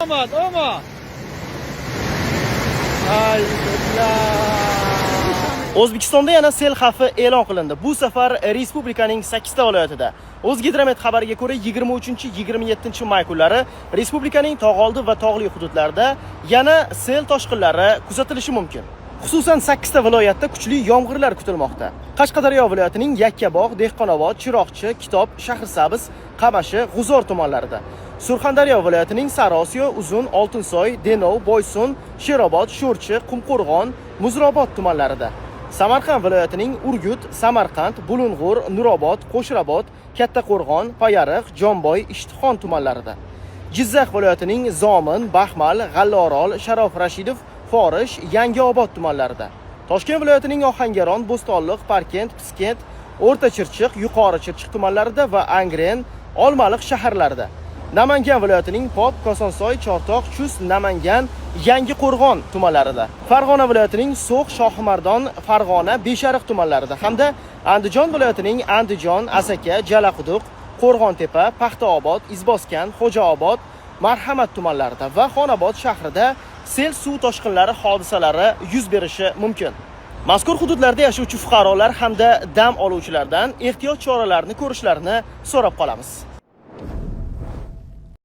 Omad. O'zbekistonda yana sel xavfi e'lon qilindi. Bu safar respublikaning 8 ta viloyatida. O'zgidromet xabariga ko'ra 23-27 may kunlari respublikaning tog'oldi va tog'li hududlarida yana sel toshqinlari kuzatilishi mumkin. Xususan 8 ta viloyatda kuchli yomg'irlar kutilmoqda. Qashqadaryo viloyatining Yakkabog', Dehqonobod, Chiroqchi, Kitob, Shahrisabz, Qamashi, G'uzor tumanlarida. Surxondaryo viloyatining Sariosiyo, Uzun, Oltinsoy, Denov, Boysun, Sherobod, Sho'rchi, Qumqo'rg'on, Muzrobod tumanlarida. Samarqand viloyatining Urgut, Samarqand, Bulung'ur, Nurobod, Qo'shrabod, Kattaqo'rg'on, Payariq, Jomboy, Ishtixon tumanlarida. Jizzax viloyatining Zomin, Baxmal, G'allaorol, Sharof Rashidov, Forish, Yangiobod tumanlarida. Toshkent viloyatining Ohangaron, Bo'stonliq, Parkent, Piskent, O'rta Chirchiq, Yuqori Chirchiq tumanlarida va Angren, Olmaliq shaharlarida. Namangan viloyatining Pop, Kosonsoy, Chortoq, Chust, Namangan, Yangiqo'rg'on tumanlarida. Farg'ona viloyatining So'x, Shohimardon, Farg'ona, Beshariq tumanlarida hamda Andijon viloyatining Andijon, Asaka, Jalaquduq, Qo'rg'ontepa, Paxtaobod, Izboskan, Xo'jaobod, Marhamat tumanlarida va Xonobod shahrida sel suv toshqinlari hodisalari yuz berishi mumkin. Mazkur hududlarda yashovchi fuqarolar hamda dam oluvchilardan ehtiyot choralarini ko'rishlarini so'rab qolamiz.